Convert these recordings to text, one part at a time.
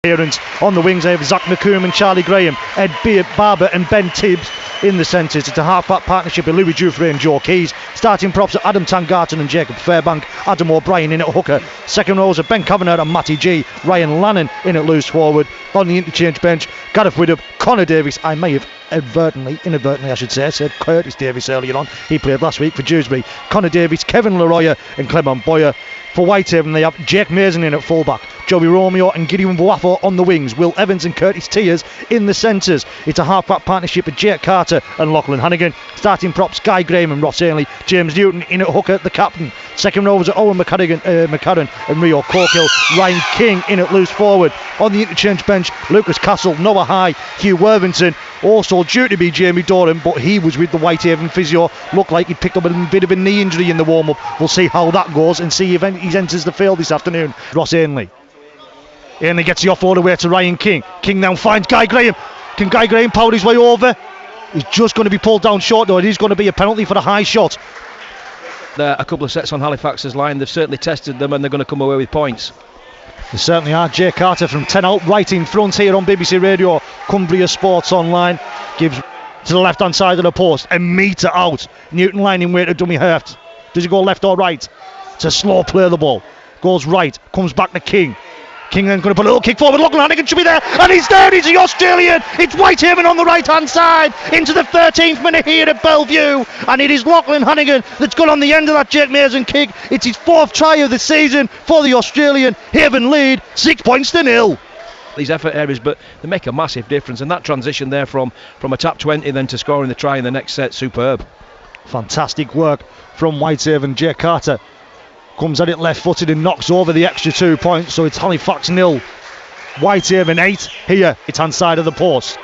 On the wings, they have Zach McComb and Charlie Graham, Ed Barber and Ben Tibbs in the centres. It's a half-back partnership with Louis Dufresne and Joe Keys. Starting props are Adam Tangarton and Jacob Fairbank. Adam O'Brien in at hooker. Second rows are Ben Kavanagh and Matty G. Ryan Lannon in at loose forward. On the interchange bench, Gareth Widdop, Connor Davies. I may have inadvertently I should say, said Curtis Davies earlier on. He played last week for Dewsbury. Connor Davies, Kevin Leroy and Clement Boyer. For Whitehaven, they have Jake Mason in at fullback, Joey Romeo and Gideon Boafo on the wings, Will Evans and Curtis Tiers in the centres. It's a half-back partnership with Jake Carter and Lachlan Hannigan. Starting props, Guy Graham and Ross Ainley. James Newton in at hooker, the captain. Second rowers are Owen McCarran and Rio Corkill. Ryan King in at loose forward. On the interchange bench, Lucas Castle, Noah High, Hugh Worthington. Also due to be Jamie Doran, but he was with the Whitehaven physio. Looked like he picked up a bit of a knee injury in the warm-up. We'll see how that goes and see if he enters the field this afternoon. Ross Ainley gets the offload away to Ryan King. King now finds Guy Graham. Can Guy Graham power his way over? He's just going to be pulled down short though. It is going to be a penalty for the high shot. There are a couple of sets on Halifax's line. They've certainly tested them and they're going to come away with points. They certainly are. Jay Carter from 10 out right in front here on BBC Radio. Cumbria Sports Online gives to the left hand side of the post, a metre out. Newton lining way to dummy Hurt. Does he go left or right? It's a slow play, the ball goes right, comes back to King. King then going to put a little kick forward. Lachlan Hannigan should be there, and he's there. He's the Australian. It's Whitehaven on the right hand side into the 13th minute here at Belle Vue, and it is Lachlan Hannigan that's got on the end of that Jake Mason kick. It's his 4th try of the season for the Australian. Haven lead 6 points to 0. These effort areas, but they make a massive difference, and that transition there from a tap 20 then to scoring the try in the next set, superb. Fantastic work from Whitehaven. Jay Carter comes at it left-footed and knocks over the extra 2 points, so it's Halifax 0, Whitehaven 8 here. It's hand side of the post,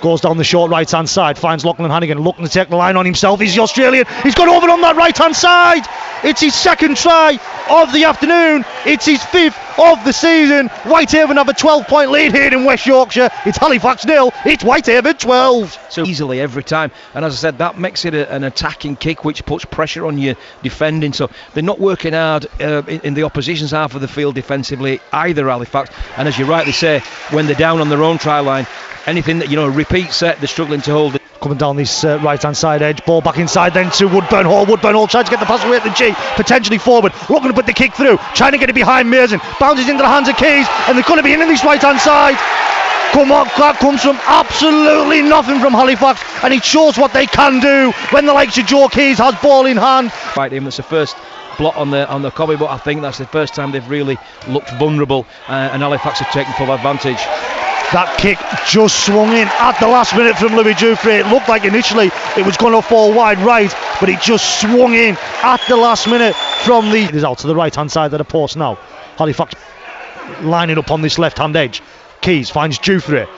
goes down the short right hand side, finds Lachlan Hannigan looking to take the line on himself. He's the Australian, he's got over on that right hand side. It's his 2nd try of the afternoon, it's his 5th of the season. Whitehaven have a 12-point lead here in West Yorkshire. It's Halifax 0, it's Whitehaven 12. So easily every time, and as I said, that makes it an attacking kick which puts pressure on you defending, so they're not working hard in the opposition's half of the field defensively either, Halifax. And as you rightly say, when they're down on their own try line, anything that, repeat set, they're struggling to hold it. Coming down this right hand side edge, ball back inside then to Woodburn Hall. Woodburn Hall tries to get the pass away at the G, potentially forward, looking to put the kick through, trying to get it behind Mason, bounces into the hands of Keys, and they're going to be in this right hand side. Come on, that comes from absolutely nothing from Halifax, and it shows what they can do when the likes of Joe Keys has ball in hand. Right, that's the first blot on the Cobby, but I think that's the first time they've really looked vulnerable, and Halifax have taken full advantage. That kick just swung in at the last minute from Louis Dufresne. It looked like initially it was going to fall wide right, but it just swung in at the last minute from the... It is out to the right hand side of the post now. Halifax lining up on this left hand edge. Keys finds Dufresne.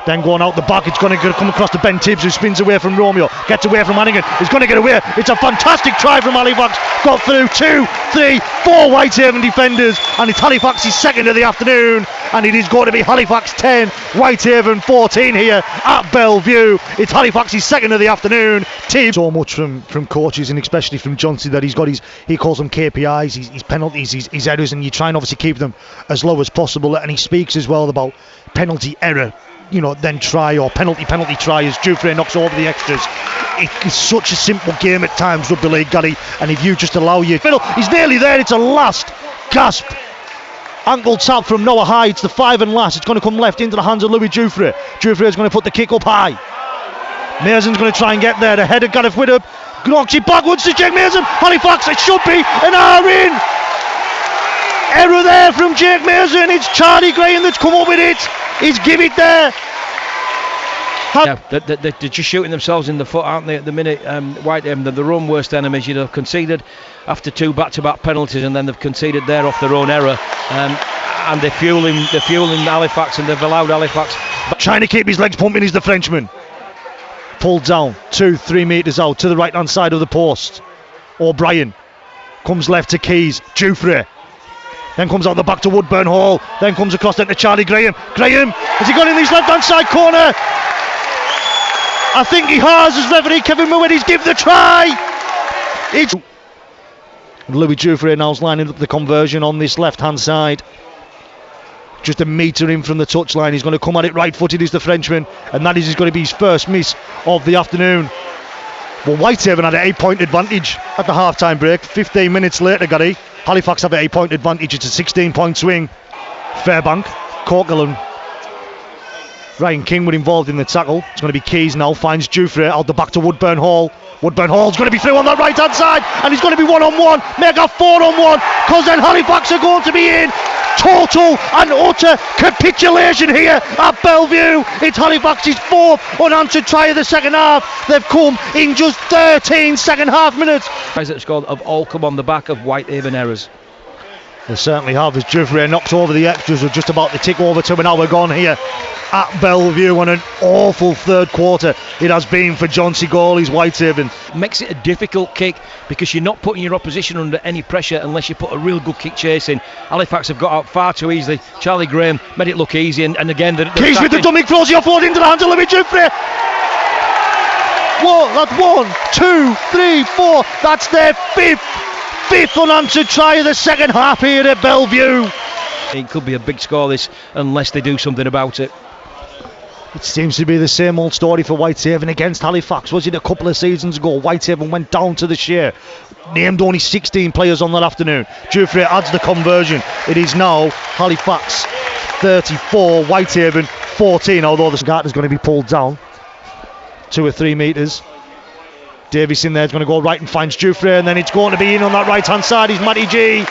Then going out the back, it's going to come across to Ben Tibbs, who spins away from Romeo, gets away from Hannigan, he's going to get away. It's a fantastic try from Halifax, got through 2, 3, 4 Whitehaven defenders, and it's Halifax's 2nd of the afternoon, and it is going to be Halifax 10, Whitehaven 14 here at Belle Vue. It's Halifax's 2nd of the afternoon. Tibbs, so much from coaches, and especially from Johnston, that he's got he calls them KPIs, his penalties, his errors, and you try and obviously keep them as low as possible, and he speaks as well about penalty error, then try, or penalty try, as Dufresne knocks over the extras. It's such a simple game at times, rugby league, Gary, and if you just allow he's nearly there. It's a last gasp ankle tap from Noah High. It's the 5 and last. It's going to come left into the hands of Louis Dufresne. Dufresne's going to put the kick up high. Mason's going to try and get there. The head of Gareth Widdop knocks it backwards to Jake Mason. Halifax, it should be an R in. Error there from Jake Mason. It's Charlie Graham that's come up with it. He's give it there. Yeah, they're just shooting themselves in the foot, aren't they, at the minute? Whitehaven, they're their own worst enemies. You'd have conceded after 2 back-to-back penalties, and then they've conceded there off their own error. And they're fueling Halifax, and they've allowed Halifax. Trying to keep his legs pumping is the Frenchman. Pulled down 2-3 metres out to the right-hand side of the post. O'Brien comes left to Keys. Dufresne. Then comes out the back to Woodburn Hall. Then comes across then to Charlie Graham. Graham, has he got in his left-hand side corner? I think he has, as referee Kevin Moedes give the try. It's Louis Dufresne now's lining up the conversion on this left-hand side. just a metre in from the touchline. He's going to come at it right-footed, is the Frenchman, and that is going to be his first miss of the afternoon. Well, Whitehaven had an 8-point advantage at the half-time break. 15 minutes later, Gary, Halifax have an 8-point advantage. It's a 16-point swing. Fairbank, Corkhill and Ryan King were involved in the tackle. It's going to be Keys now, finds Dufresne out the back to Woodburn Hall. Woodburn Hall's going to be through on that right hand side, and he's going to be 1-on-1, make a 4-on-1, because then Halifax are going to be in. Total and utter capitulation here at Belle Vue. It's Halifax's fourth unanswered try of the second half. They've come in just 13 second half minutes. Tries that scored have all come on the back of Whitehaven errors. They certainly have, as Dufresne knocks over the extras. We're just about to tick over to an hour gone here at Belle Vue, and an awful third quarter it has been for John Sigoli's Whitehaven. Makes it a difficult kick because you're not putting your opposition under any pressure unless you put a real good kick chase in. Halifax have got out far too easily. Charlie Graham made it look easy, and again they're Keys with the dummy, throws the offload into the hands of Louis Dufresne. Whoa, that's 1, 2, 3, 4. That's their fifth unanswered try of the second half here at Belle Vue. It could be a big score this unless they do something about it. It seems to be the same old story for Whitehaven against Halifax. Was it a couple of seasons ago? Whitehaven went down to the share, named only 16 players on that afternoon. Dufresne adds the conversion. It is now Halifax 34, Whitehaven 14, although the guard is going to be pulled down 2 or 3 metres. Davies in there is going to go right and finds Dufresne, and then it's going to be in on that right hand side. He's Matty G,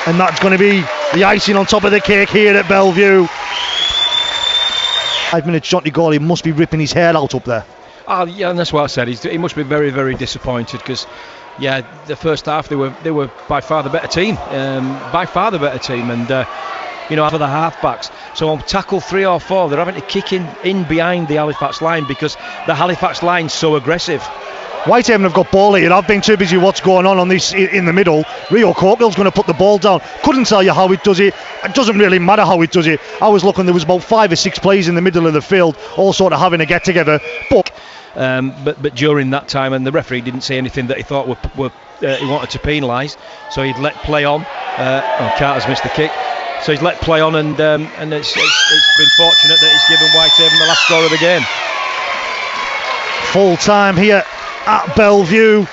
and that's going to be the icing on top of the cake here at Belle Vue. 5 minutes, John Sigoli must be ripping his hair out up there. Oh yeah, and that's what I said. He must be very, very disappointed because, yeah, the first half they were by far the better team, and you know, for the halfbacks. So on tackle 3 or 4, they're having to kick in behind the Halifax line because the Halifax line's so aggressive. Whitehaven have got ball here. I've been too busy what's going on this in the middle. Rio Corkhill's going to put the ball down. Couldn't tell you how it does it. It doesn't really matter how it does it. I was looking, there was about 5 or 6 players in the middle of the field, all sort of having a get together. But during that time, and the referee didn't say anything that he thought he wanted to penalise, so he'd let play on. Carter's missed the kick. So he's let play on, and it's been fortunate that he's given Whitehaven the last score of the game. Full time here at Belle Vue.